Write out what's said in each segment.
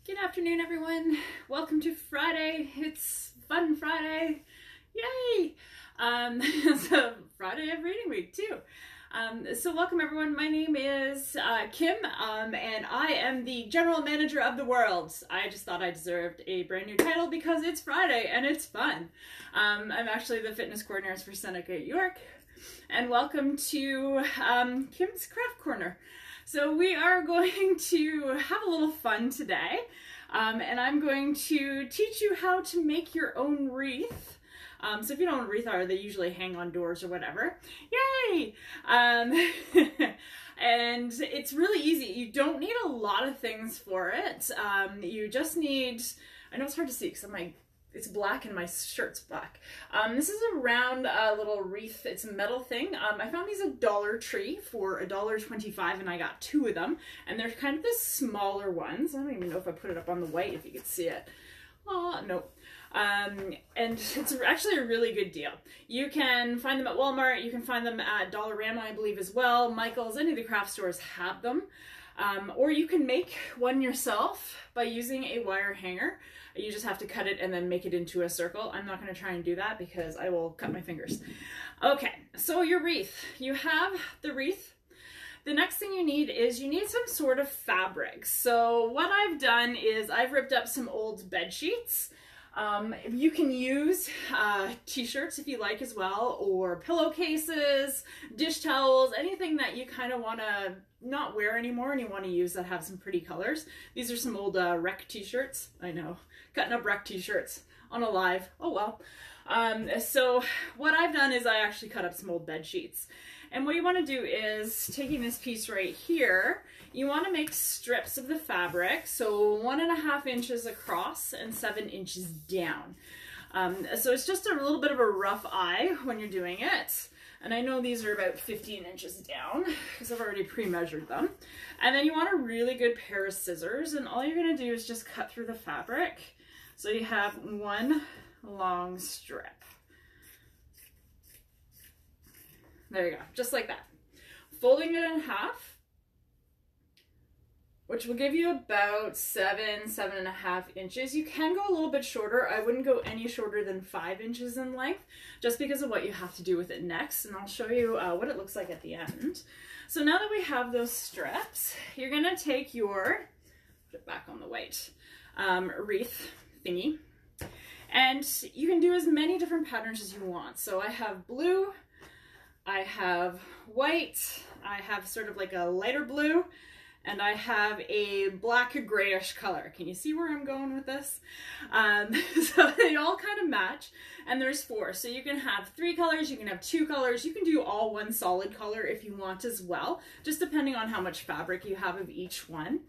Good afternoon, everyone. Welcome to Friday. It's Fun Friday. Yay! So Friday of reading week too. So welcome everyone. My name is Kim, and I am the general manager of the world. I just thought I deserved a brand new title because it's Friday and it's fun. I'm actually the fitness coordinator for Seneca at York, and welcome to Kim's Craft Corner. So we are going to have a little fun today, and I'm going to teach you how to make your own wreath. So if you don't know what wreath are, they usually hang on doors or whatever. Yay! And it's really easy. You don't need a lot of things for it. You just need, I know it's hard to see because it's black and my shirt's black. This is a round little wreath. It's a metal thing. I found these at Dollar Tree for $1.25 and I got 2 of them. And they're kind of the smaller ones. I don't even know if I put it up on the white if you could see it. Oh, no. And it's actually a really good deal. You can find them at Walmart. You can find them at Dollarama, I believe, as well. Michael's, any of the craft stores have them. Or you can make one yourself by using a wire hanger. You just have to cut it and then make it into a circle. I'm not going to try and do that because I will cut my fingers. Okay, so your wreath. You have the wreath. The next thing you need is you need some sort of fabric. So what I've done is I've ripped up some old bed sheets. You can use t-shirts if you like as well, or pillowcases, dish towels, anything that you kind of want to not wear anymore and you want to use that have some pretty colors. These are some old rec t-shirts. I know, cutting up rec t-shirts on a live. Oh well. So what I've done is I actually cut up some old bed sheets. And what you want to do is, taking this piece right here, you want to make strips of the fabric, so 1.5 inches across and 7 inches down. So it's just a little bit of a rough eye when you're doing it. And I know these are about 15 inches down because I've already pre-measured them. And then you want a really good pair of scissors, and all you're going to do is just cut through the fabric. So you have one long strip. There you go, just like that. Folding it in half, which will give you about 7.5 inches. You can go a little bit shorter. I wouldn't go any shorter than 5 inches in length, just because of what you have to do with it next. And I'll show you what it looks like at the end. So now that we have those strips, you're gonna take your, put it back on the white, wreath thingy. And you can do as many different patterns as you want. So I have blue, I have white, I have sort of like a lighter blue, and I have a black grayish color. Can you see where I'm going with this? So they all kind of match, and there's 4. So you can have 3 colors, you can have 2 colors, you can do all one solid color if you want as well, just depending on how much fabric you have of each one.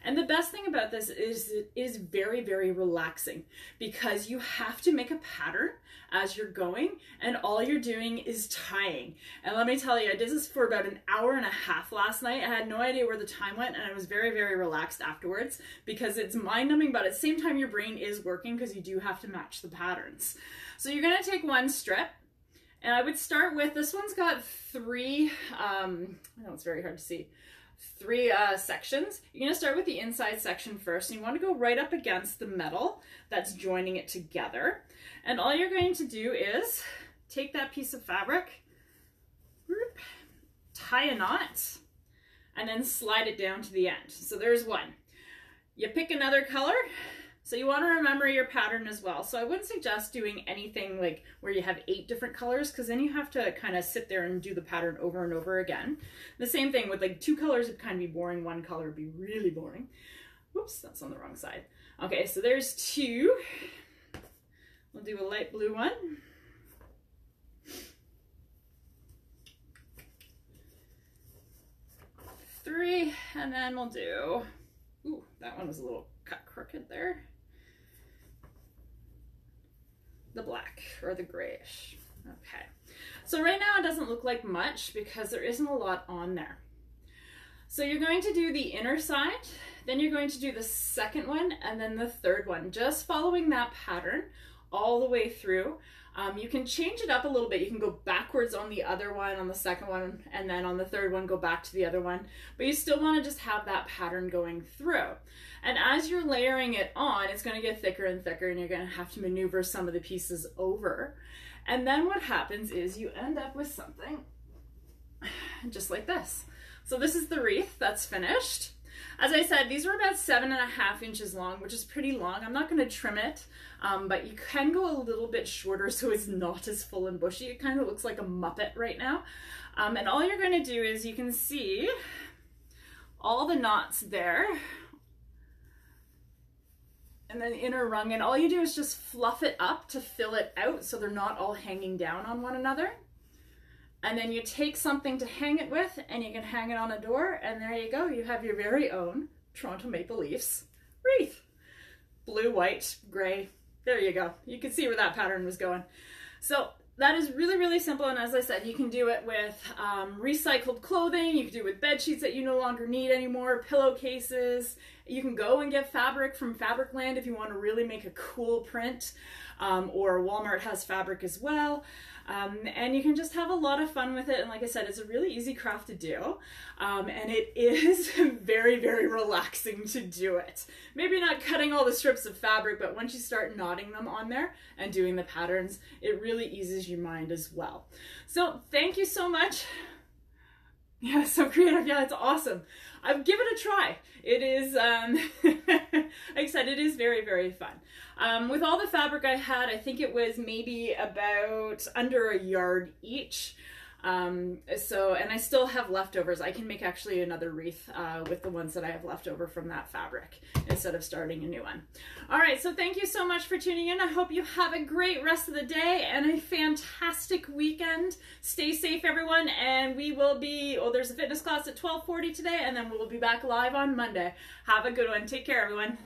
And the best thing about this is it is very, very relaxing because you have to make a pattern as you're going, and all you're doing is tying. And let me tell you, I did this for about 1.5 hours last night. I had no idea where the time went, and I was very, very relaxed afterwards because it's mind-numbing, but at the same time your brain is working because you do have to match the patterns. So you're going to take one strip, and I would start with, this one's got 3, I know it's very hard to see, 3 sections. You're going to start with the inside section first, and you want to go right up against the metal that's joining it together. And all you're going to do is take that piece of fabric, tie a knot, and then slide it down to the end. So there's one. You pick another color. So you want to remember your pattern as well. So I wouldn't suggest doing anything like where you have 8 different colors, because then you have to kind of sit there and do the pattern over and over again. The same thing with like 2 colors would kind of be boring. 1 color would be really boring. Whoops, that's on the wrong side. Okay, so there's 2. We'll do a light blue one. 3, and then we'll do, ooh, that one was a little cut crooked there. The black or the grayish. Okay, so right now it doesn't look like much because there isn't a lot on there. So you're going to do the inner side, then you're going to do the second one, and then the third one, just following that pattern all the way through. You can change it up a little bit. You can go backwards on the other one, on the second one, and then on the third one, go back to the other one. But you still want to just have that pattern going through. And as you're layering it on, it's going to get thicker and thicker, and you're going to have to maneuver some of the pieces over. And then what happens is you end up with something just like this. So this is the wreath that's finished. As I said, these were about 7.5 inches long, which is pretty long. I'm not going to trim it, but you can go a little bit shorter so it's not as full and bushy. It kind of looks like a Muppet right now. And all you're going to do is you can see all the knots there and then the inner rung, and all you do is just fluff it up to fill it out so they're not all hanging down on one another. And then you take something to hang it with, and you can hang it on a door, and there you go. You have your very own Toronto Maple Leafs wreath. Blue, white, gray. There you go. You can see where that pattern was going. So that is really, really simple. And as I said, you can do it with recycled clothing. You can do it with bed sheets that you no longer need anymore, pillowcases. You can go and get fabric from Fabricland if you want to really make a cool print, or Walmart has fabric as well. And you can just have a lot of fun with it. And like I said, it's a really easy craft to do. And it is very, very relaxing to do it. Maybe not cutting all the strips of fabric, but once you start knotting them on there and doing the patterns, it really eases your mind as well. So thank you so much. Yeah, so creative. Yeah, it's awesome. Give it a try. It is, like I said, it is very, very fun. With all the fabric I had, I think it was maybe about under a yard each. And I still have leftovers. I can make actually another wreath with the ones that I have left over from that fabric instead of starting a new one. All right, so thank you so much for tuning in. I hope you have a great rest of the day and a fantastic weekend. Stay safe, everyone, and we will be, there's a fitness class at 12:40 today, and then we'll be back live on Monday. Have a good one. Take care, everyone.